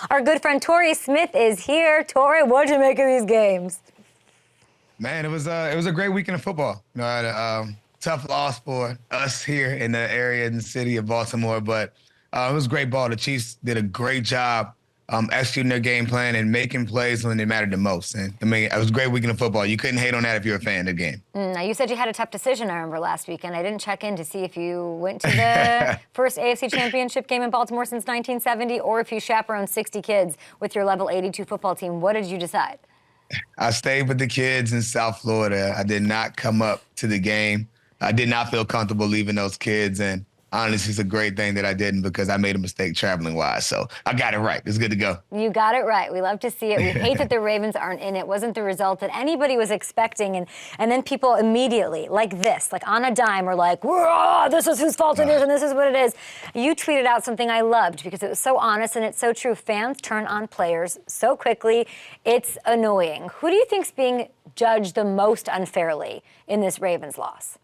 Our good friend Torrey Smith is here. Torrey, what'd you make of these games? Man, it was a great weekend of football. You know, I had a tough loss for us here in the area in the city of Baltimore, but it was great ball. The Chiefs did a great job executing their game plan and making plays when they mattered the most. And I mean, it was a great weekend of football. You couldn't hate on that if you're a fan of the game. Now, you said you had a tough decision, I remember, last weekend. I didn't check in to see if you went to the first AFC Championship game in Baltimore since 1970 or if you chaperoned 60 kids with your level 82 football team. What did you decide? I stayed with the kids in South Florida. I did not come up to the game. I did not feel comfortable leaving those kids. And honestly, it's a great thing that I didn't because I made a mistake traveling-wise. So I got it right. It's good to go. You got it right. We love to see it. We hate that the Ravens aren't in it. Wasn't the result that anybody was expecting. And then people immediately, like this, like on a dime, are like, this is whose fault it is and this is what it is. You tweeted out something I loved because it was so honest and it's so true. Fans turn on players so quickly. It's annoying. Who do you think's being judged the most unfairly in this Ravens loss?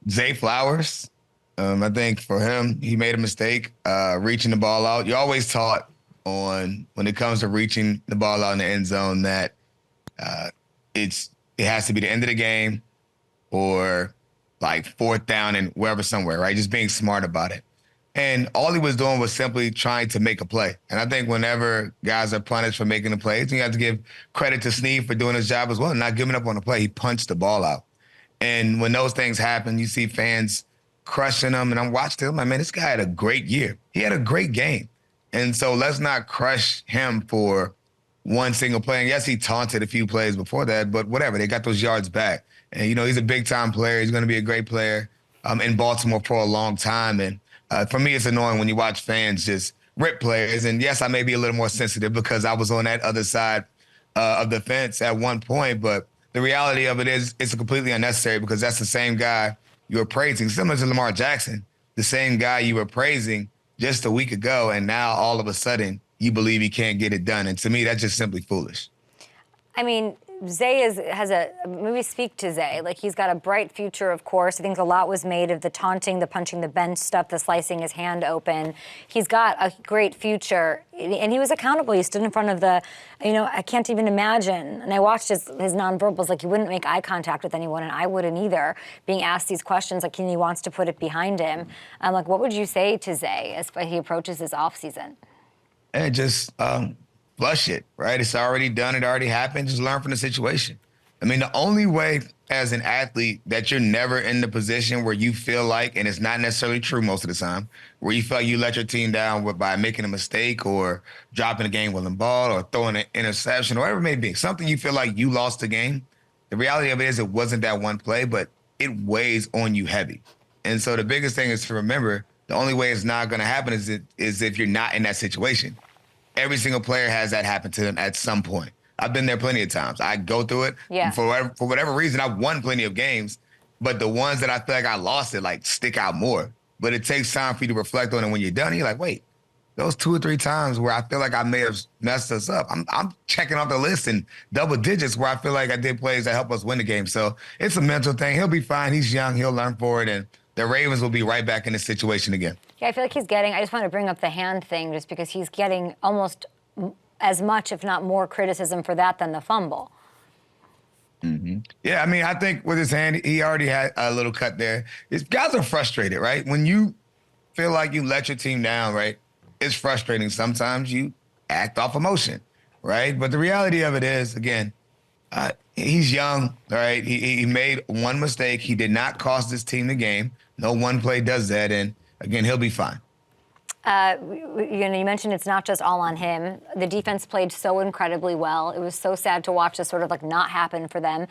Zay Flowers. I think for him, he made a mistake reaching the ball out. You're always taught when it comes to reaching the ball out in the end zone that it has to be the end of the game or like fourth down and wherever somewhere, right? Just being smart about it. And all he was doing was simply trying to make a play. And I think whenever guys are punished for making the plays, you have to give credit to Snead for doing his job as well, not giving up on the play. He punched the ball out. And when those things happen, you see fans crushing him. And I'm watching him. I mean, this guy had a great year. He had a great game. And so let's not crush him for one single play. And yes, he taunted a few plays before that, but whatever. They got those yards back. And, you know, he's a big-time player. He's going to be a great player in Baltimore for a long time. And for me, it's annoying when you watch fans just rip players. And, yes, I may be a little more sensitive because I was on that other side of the fence at one point. But the reality of it is it's completely unnecessary because that's the same guy you were praising, similar to Lamar Jackson, the same guy you were praising just a week ago, and now all of a sudden you believe he can't get it done. And to me, that's just simply foolish. I mean, Zay has maybe speak to Zay. Like, he's got a bright future, of course. I think a lot was made of the taunting, the punching the bench stuff, the slicing his hand open. He's got a great future, and he was accountable. He stood in front of I can't even imagine. And I watched his nonverbals, like he wouldn't make eye contact with anyone, and I wouldn't either, being asked these questions, like he wants to put it behind him. Like, what would you say to Zay as he approaches his offseason? And just flush it, right? It's already done. It already happened. Just learn from the situation. I mean, the only way as an athlete that you're never in the position where you feel like, and it's not necessarily true most of the time, where you feel like you let your team down by making a mistake or dropping a game-winning ball or throwing an interception or whatever it may be, something you feel like you lost the game. The reality of it is it wasn't that one play, but it weighs on you heavy. And so the biggest thing is to remember the only way it's not going to happen is if you're not in that situation. Every single player has that happen to them at some point. I've been there plenty of times. I go through it. Yeah. And for whatever reason, I've won plenty of games, but the ones that I feel like I lost it, like, stick out more. But it takes time for you to reflect on it when you're done. You're like, wait, those 2 or 3 times where I feel like I may have messed us up, I'm checking off the list in double digits where I feel like I did plays that help us win the game. So it's a mental thing. He'll be fine. He's young. He'll learn for it. And the Ravens will be right back in this situation again. Yeah, I feel like I just want to bring up the hand thing just because he's getting almost as much, if not more, criticism for that than the fumble. Mm-hmm. Yeah, I mean, I think with his hand, he already had a little cut there. Guys are frustrated, right? When you feel like you let your team down, right, it's frustrating. Sometimes you act off emotion, right? But the reality of it is, again, he's young, right? He made one mistake. He did not cost his team the game. No one play does that. And, again, he'll be fine. You mentioned it's not just all on him. The defense played so incredibly well. It was so sad to watch this sort of like not happen for them.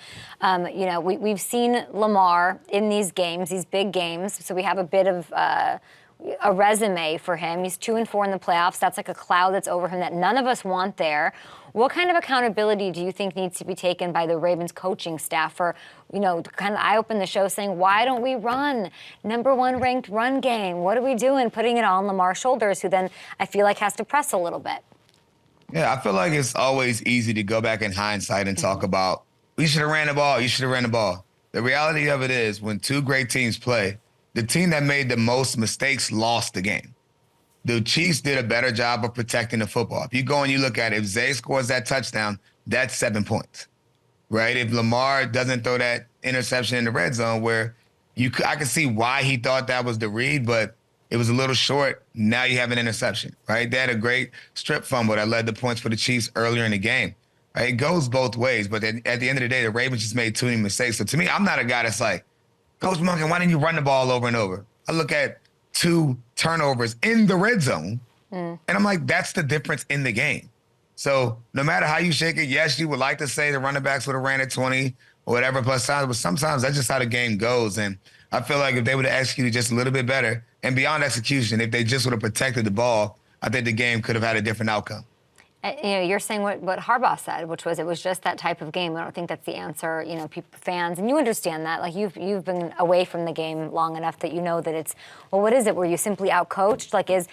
We've seen Lamar in these games, these big games, so we have a bit of a resume for him. He's 2-4 in the playoffs. That's like a cloud that's over him that none of us want there. What kind of accountability do you think needs to be taken by the Ravens coaching staff for, I opened the show saying, why don't we run? #1 ranked run game. What are we doing? Putting it all on Lamar's shoulders, who then I feel like has to press a little bit. Yeah, I feel like it's always easy to go back in hindsight and talk about, you should have ran the ball. You should have ran the ball. The reality of it is when two great teams play, the team that made the most mistakes lost the game. the Chiefs did a better job of protecting the football. If you go and you look at it, if Zay scores that touchdown, that's 7 points, right? If Lamar doesn't throw that interception in the red zone where I can see why he thought that was the read, but it was a little short. Now you have an interception, right? They had a great strip fumble that led to points for the Chiefs earlier in the game. Right? It goes both ways, but at the end of the day, the Ravens just made too many mistakes. So to me, I'm not a guy that's like, Coach Monken, why didn't you run the ball over and over? I look at 2 turnovers in the red zone, and I'm like, that's the difference in the game. So no matter how you shake it, yes, you would like to say the running backs would have ran at 20 or whatever plus times, but sometimes that's just how the game goes. And I feel like if they would have executed just a little bit better, and beyond execution, if they just would have protected the ball, I think the game could have had a different outcome. You're saying what Harbaugh said, which was it was just that type of game. I don't think that's the answer. Fans, and you understand that. Like you've been away from the game long enough that you know that it's, well, what is it? Were you simply outcoached? Like is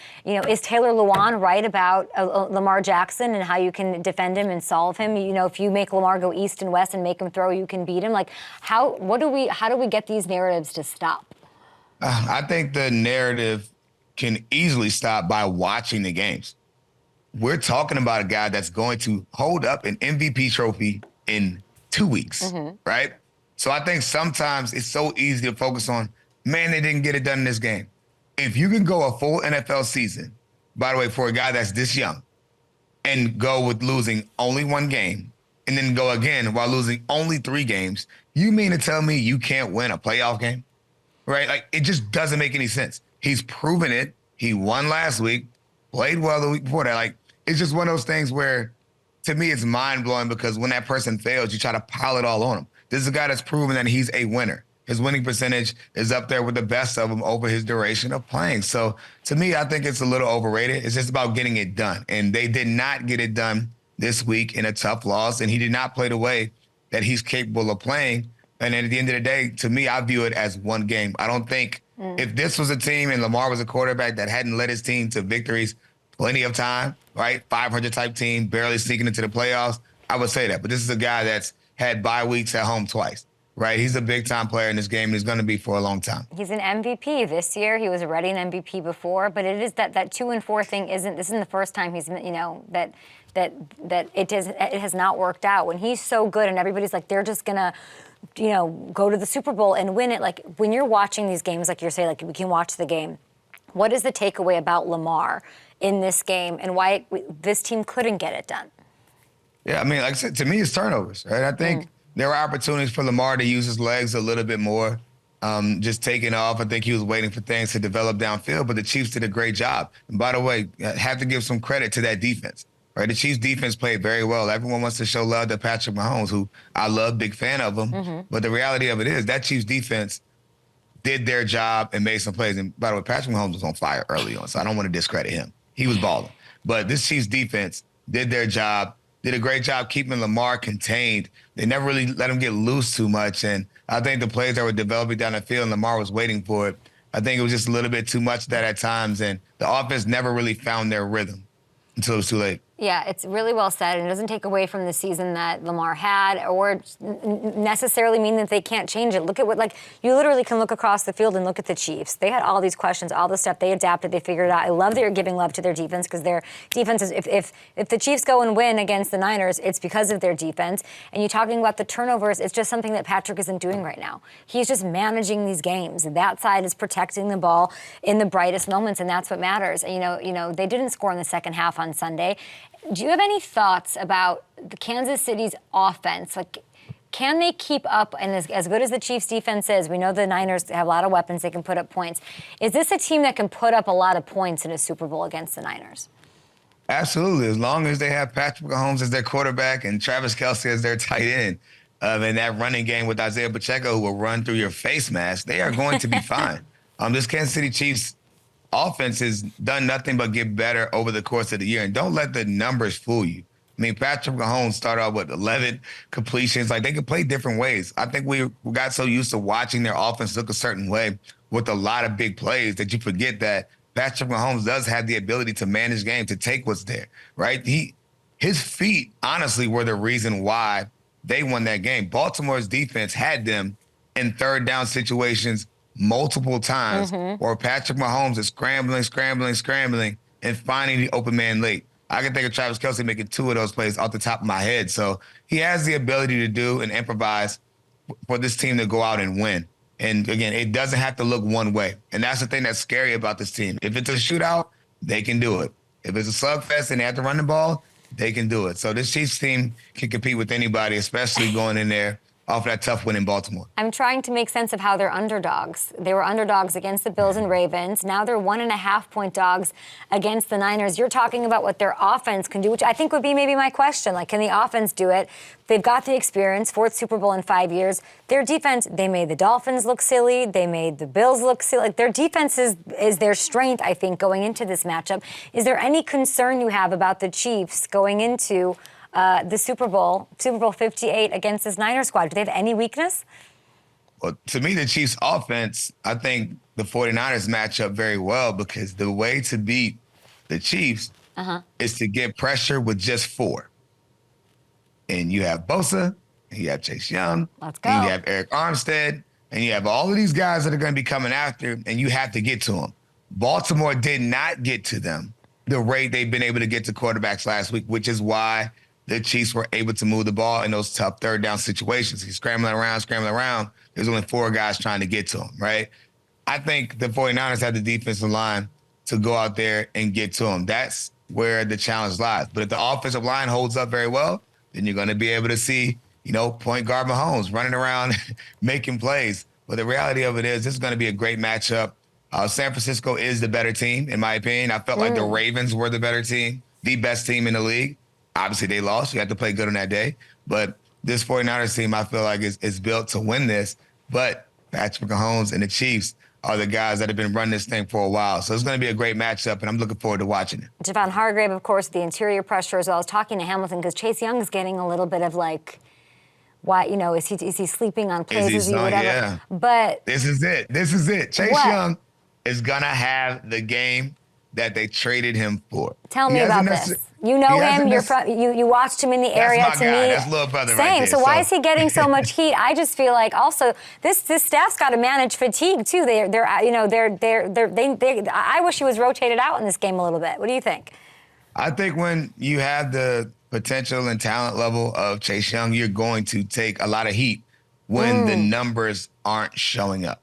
Taylor Lewan right about Lamar Jackson and how you can defend him and solve him? If you make Lamar go east and west and make him throw, you can beat him. Like how do we get these narratives to stop? I think the narrative can easily stop by watching the games. We're talking about a guy that's going to hold up an MVP trophy in 2 weeks, right? So I think sometimes it's so easy to focus on, man, they didn't get it done in this game. If you can go a full NFL season, by the way, for a guy that's this young, and go with losing only 1 game, and then go again while losing only 3 games, you mean to tell me you can't win a playoff game, right? Like, it just doesn't make any sense. He's proven it. He won last week, played well the week before that. Like, it's just one of those things where, to me, it's mind-blowing because when that person fails, you try to pile it all on him. This is a guy that's proven that he's a winner. His winning percentage is up there with the best of them over his duration of playing. So, to me, I think it's a little overrated. It's just about getting it done. And they did not get it done this week in a tough loss, and he did not play the way that he's capable of playing. And at the end of the day, to me, I view it as one game. I don't think if this was a team and Lamar was a quarterback that hadn't led his team to victories plenty of time, right? 500-type team, barely sneaking into the playoffs, I would say that. But this is a guy that's had bye weeks at home twice, right? He's a big-time player in this game, and he's going to be for a long time. He's an MVP this year. He was already an MVP before, but it is that 2-4 thing isn't the first time he's, that it has not worked out. When he's so good and everybody's like, they're just going to, go to the Super Bowl and win it. Like, when you're watching these games, like you're saying, like, we can watch the game. What is the takeaway about Lamar in this game and why this team couldn't get it done? Yeah, I mean, like I said, to me, it's turnovers, right? I think there were opportunities for Lamar to use his legs a little bit more, just taking off. I think he was waiting for things to develop downfield, but the Chiefs did a great job. And by the way, I have to give some credit to that defense, right? The Chiefs defense played very well. Everyone wants to show love to Patrick Mahomes, who I love, big fan of him. But the reality of it is that Chiefs defense did their job and made some plays. And by the way, Patrick Mahomes was on fire early on, so I don't want to discredit him. He was balling. But this Chiefs defense did their job, did a great job keeping Lamar contained. They never really let him get loose too much. And I think the plays that were developing down the field, Lamar was waiting for it. I think it was just a little bit too much of that at times. And the offense never really found their rhythm until it was too late. Yeah, it's really well said, and it doesn't take away from the season that Lamar had or necessarily mean that they can't change it. Look at you literally can look across the field and look at the Chiefs. They had all these questions, all this stuff. They adapted, they figured it out. I love that you're giving love to their defense because their defense is, if the Chiefs go and win against the Niners, it's because of their defense. And you're talking about the turnovers, it's just something that Patrick isn't doing right now. He's just managing these games. That side is protecting the ball in the brightest moments, and that's what matters. And, they didn't score in the second half on Sunday. Do you have any thoughts about the Kansas City's offense? Like, can they keep up? And as good as the Chiefs' defense is, we know the Niners have a lot of weapons. They can put up points. Is this a team that can put up a lot of points in a Super Bowl against the Niners? Absolutely. As long as they have Patrick Mahomes as their quarterback and Travis Kelce as their tight end, and that running game with Isaiah Pacheco, who will run through your face mask, they are going to be fine. This Kansas City Chiefs offense has done nothing but get better over the course of the year. And don't let the numbers fool you. I mean, Patrick Mahomes started out with 11 completions. Like, they could play different ways. I think we got so used to watching their offense look a certain way with a lot of big plays that you forget that Patrick Mahomes does have the ability to manage game, to take what's there, right? His feet, honestly, were the reason why they won that game. Baltimore's defense had them in third down situations multiple times where Patrick Mahomes is scrambling, and finding the open man late. I can think of Travis Kelce making 2 of those plays off the top of my head. So he has the ability to do and improvise for this team to go out and win. And again, it doesn't have to look one way. And that's the thing that's scary about this team. If it's a shootout, they can do it. If it's a slugfest and they have to run the ball, they can do it. So this Chiefs team can compete with anybody, especially going in there off that tough win in Baltimore. I'm trying to make sense of how they're underdogs. They were underdogs against the Bills and Ravens. Now they're 1.5-point dogs against the Niners. You're talking about what their offense can do, which I think would be maybe my question. Like, can the offense do it? They've got the experience, 4th Super Bowl in 5 years. Their defense, they made the Dolphins look silly. They made the Bills look silly. Like, their defense is their strength, I think, going into this matchup. Is there any concern you have about the Chiefs going into the Super Bowl 58 against this Niners squad? Do they have any weakness? Well, to me, the Chiefs offense, I think the 49ers match up very well because the way to beat the Chiefs is to get pressure with just 4. And you have Bosa, and you have Chase Young, Let's go. And you have Eric Armstead, and you have all of these guys that are going to be coming after, and you have to get to them. Baltimore did not get to them the rate they've been able to get to quarterbacks last week, which is why the Chiefs were able to move the ball in those tough third down situations. He's scrambling around. There's only 4 guys trying to get to him, right? I think the 49ers have the defensive line to go out there and get to him. That's where the challenge lies. But if the offensive line holds up very well, then you're going to be able to see, point guard Mahomes running around making plays. But the reality of it is this is going to be a great matchup. San Francisco is the better team, in my opinion. I felt like the Ravens were the better team, the best team in the league. Obviously, they lost. You had to play good on that day. But this 49ers team, I feel like, is built to win this. But Patrick Mahomes and the Chiefs are the guys that have been running this thing for a while. So it's going to be a great matchup, and I'm looking forward to watching it. Javon Hargrave, of course, the interior pressure as well. I was talking to Hamilton because Chase Young is getting a little bit of why, is he sleeping on plays? Is he whatever? Yeah. But this is it. Chase Young is going to have the game that they traded him for. Tell me about this. You know him. You watched him in the area. That's my guy. Me, that's little brother same. right there. So why is he getting so much heat? I just feel like also this staff's got to manage fatigue too. I wish he was rotated out in this game a little bit. What do you think? I think when you have the potential and talent level of Chase Young, you're going to take a lot of heat when the numbers aren't showing up.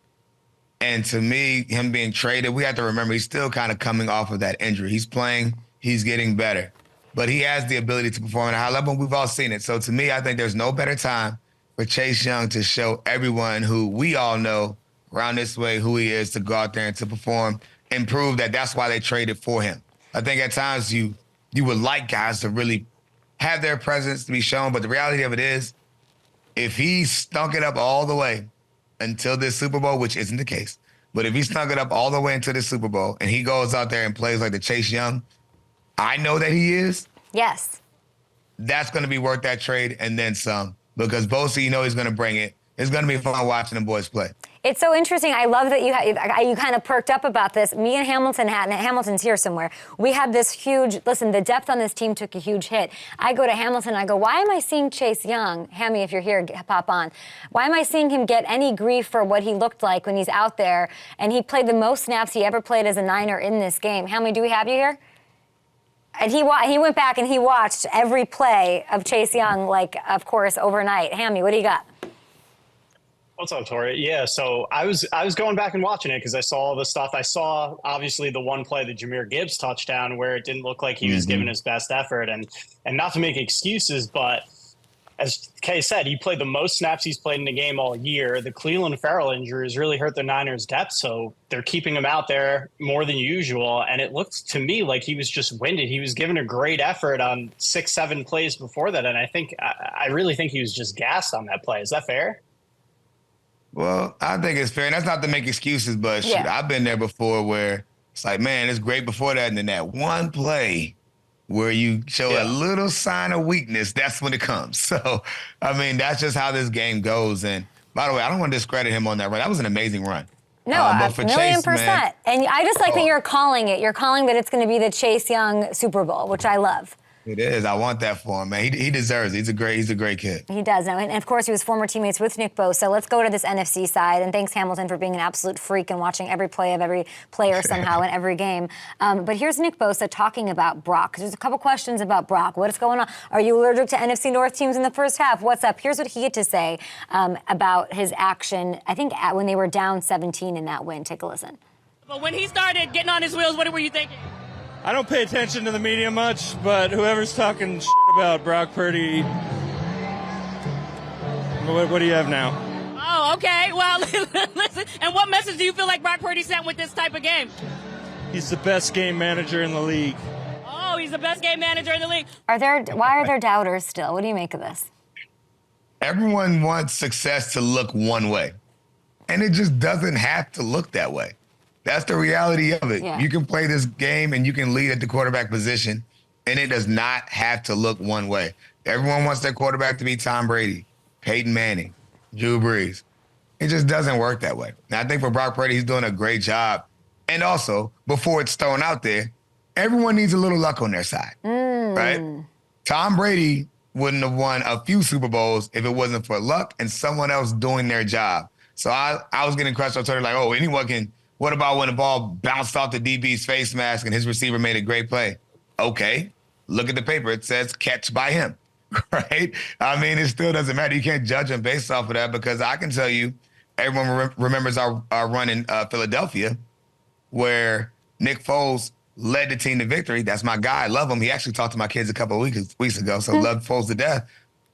And to me, him being traded, we have to remember he's still kind of coming off of that injury. He's playing, he's getting better. But he has the ability to perform at a high level, and we've all seen it. So to me, I think there's no better time for Chase Young to show everyone who we all know around this way who he is, to go out there and to perform and prove that that's why they traded for him. I think at times you would like guys to really have their presence to be shown, but the reality of it is if he stunk it up all the way until this Super Bowl, which isn't the case, but if he stunk it up all the way into the Super Bowl and he goes out there and plays like the Chase Young I know that he is, yes, that's going to be worth that trade and then some, because Bosa, he's going to bring it. It's going to be fun watching the boys play. It's so interesting. I love that you kind of perked up about this. Me and Hamilton's here somewhere. We had this huge, listen, the depth on this team took a huge hit. I go to Hamilton, I go, why am I seeing Chase Young? Hammy, if you're here, pop on. Why am I seeing him get any grief for what he looked like when he's out there? And he played the most snaps he ever played as a Niner in this game. Hammy, do we have you here? And he went back and he watched every play of Chase Young, of course, overnight. Hammy, what do you got? What's up, Torrey? Yeah, so I was going back and watching it because I saw all the stuff. I saw, obviously, the one play, the Jahmyr Gibbs touchdown, where it didn't look like he was giving his best effort. And not to make excuses, but as Kay said, he played the most snaps he's played in the game all year. The Cleveland Farrell injury has really hurt the Niners' depth, so they're keeping him out there more than usual. And it looked to me like he was just winded. He was giving a great effort on 6-7 plays before that, and I really think he was just gassed on that play. Is that fair? Well, I think it's fair. And that's not to make excuses, but shoot, I've been there before where it's like, man, it's great before that. And then that one play where you show a little sign of weakness, that's when it comes. So, that's just how this game goes. And by the way, I don't want to discredit him on that run. That was an amazing run. No, but for 1,000,000%. Man, and I just like that you're calling it. You're calling that it's going to be the Chase Young Super Bowl, which I love. It is. I want that for him, man. He deserves it. He's a great kid. He does. And of course, he was former teammates with Nick Bosa. Let's go to this NFC side. And thanks, Hamilton, for being an absolute freak and watching every play of every player somehow in every game. But here's Nick Bosa talking about Brock. There's a couple questions about Brock. What is going on? Are you allergic to NFC North teams in the first half? What's up? Here's what he had to say about his action, I think, when they were down 17 in that win. Take a listen. But when he started getting on his wheels, what were you thinking? I don't pay attention to the media much, but whoever's talking shit about Brock Purdy, what do you have now? Oh, okay. Well, listen. And what message do you feel like Brock Purdy sent with this type of game? He's the best game manager in the league. Oh, he's the best game manager in the league. Why are there doubters still? What do you make of this? Everyone wants success to look one way, and it just doesn't have to look that way. That's the reality of it. Yeah. You can play this game and you can lead at the quarterback position, and it does not have to look one way. Everyone wants their quarterback to be Tom Brady, Peyton Manning, Drew Brees. It just doesn't work that way. Now, I think for Brock Purdy, he's doing a great job. And also, before it's thrown out there, everyone needs a little luck on their side, right? Tom Brady wouldn't have won a few Super Bowls if it wasn't for luck and someone else doing their job. So I was getting questions on Twitter like, oh, anyone can. What about when the ball bounced off the DB's face mask and his receiver made a great play? Okay, look at the paper. It says catch by him, right? I mean, it still doesn't matter. You can't judge him based off of that because I can tell you, everyone remembers our run in Philadelphia where Nick Foles led the team to victory. That's my guy. I love him. He actually talked to my kids a couple of weeks ago, so love Foles to death.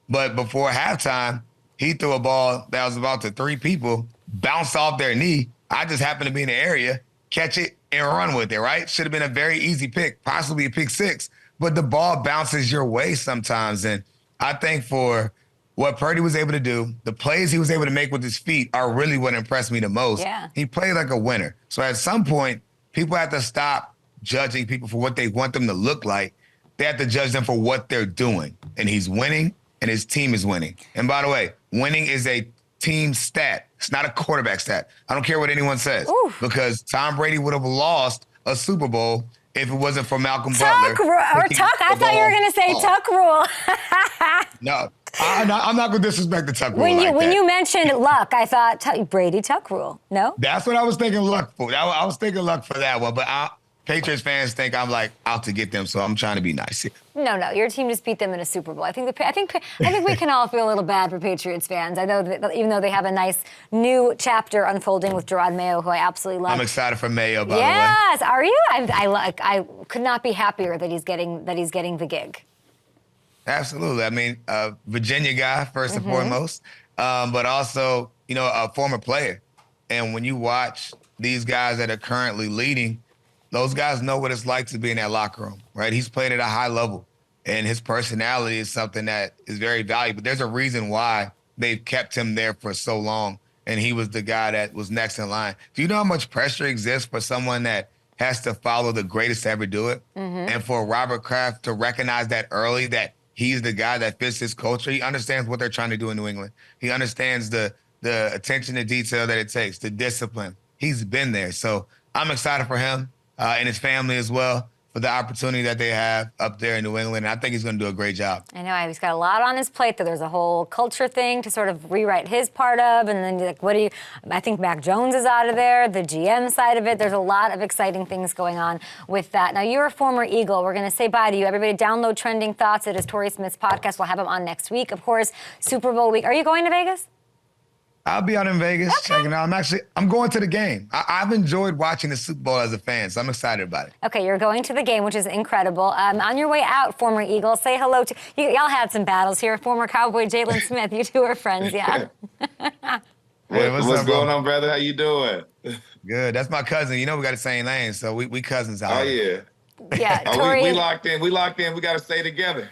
But before halftime, he threw a ball that was about to 3 people, bounced off their knee. I just happened to be in the area, catch it, and run with it, right? Should have been a very easy pick, possibly a pick 6. But the ball bounces your way sometimes. And I think for what Purdy was able to do, the plays he was able to make with his feet are really what impressed me the most. Yeah. He played like a winner. So at some point, people have to stop judging people for what they want them to look like. They have to judge them for what they're doing. And he's winning, and his team is winning. And by the way, winning is a team stat. It's not a quarterback stat. I don't care what anyone says. Oof. Because Tom Brady would have lost a Super Bowl if it wasn't for Malcolm Tuck Butler. I thought you were going to say Tuck rule. No, I'm not going to disrespect the Tuck rule When you mentioned luck, I thought Brady Tuck rule. No? That's what I was thinking luck for. I was thinking luck for that one. But Patriots fans think I'm like out to get them, so I'm trying to be nice here. No, your team just beat them in a Super Bowl. I think we can all feel a little bad for Patriots fans. I know that even though they have a nice new chapter unfolding with Gerard Mayo, who I absolutely love. I'm excited for Mayo, by the way. Yes, are you? I could not be happier that he's getting the gig. Absolutely. I mean, Virginia guy first and foremost, but also a former player. And when you watch these guys that are currently leading, those guys know what it's like to be in that locker room, right? He's played at a high level, and his personality is something that is very valuable. There's a reason why they've kept him there for so long, and he was the guy that was next in line. Do you know how much pressure exists for someone that has to follow the greatest to ever do it? And for Robert Kraft to recognize that early, that he's the guy that fits his culture. He understands what they're trying to do in New England. He understands the attention to detail that it takes, the discipline. He's been there. So I'm excited for him. And his family as well, for the opportunity that they have up there in New England. And I think he's going to do a great job. I know, he's got a lot on his plate, though. There's a whole culture thing to sort of rewrite his part of. And then, I think Mac Jones is out of there, the GM side of it. There's a lot of exciting things going on with that. Now, you're a former Eagle. We're going to say bye to you. Everybody download Trending Thoughts. It is Torrey Smith's podcast. We'll have him on next week. Of course, Super Bowl week. Are you going to Vegas? I'll be out in Vegas checking out. I'm going to the game. I've enjoyed watching the Super Bowl as a fan, so I'm excited about it. Okay, you're going to the game, which is incredible. On your way out, former Eagle, say hello to y'all had some battles here. Former Cowboy Jalen Smith, you two are friends, yeah. Hey, what's going on, brother? How you doing? Good. That's my cousin. We got the same name, so we cousins out. Oh yeah. Yeah, Torrey. We locked in. We got to stay together.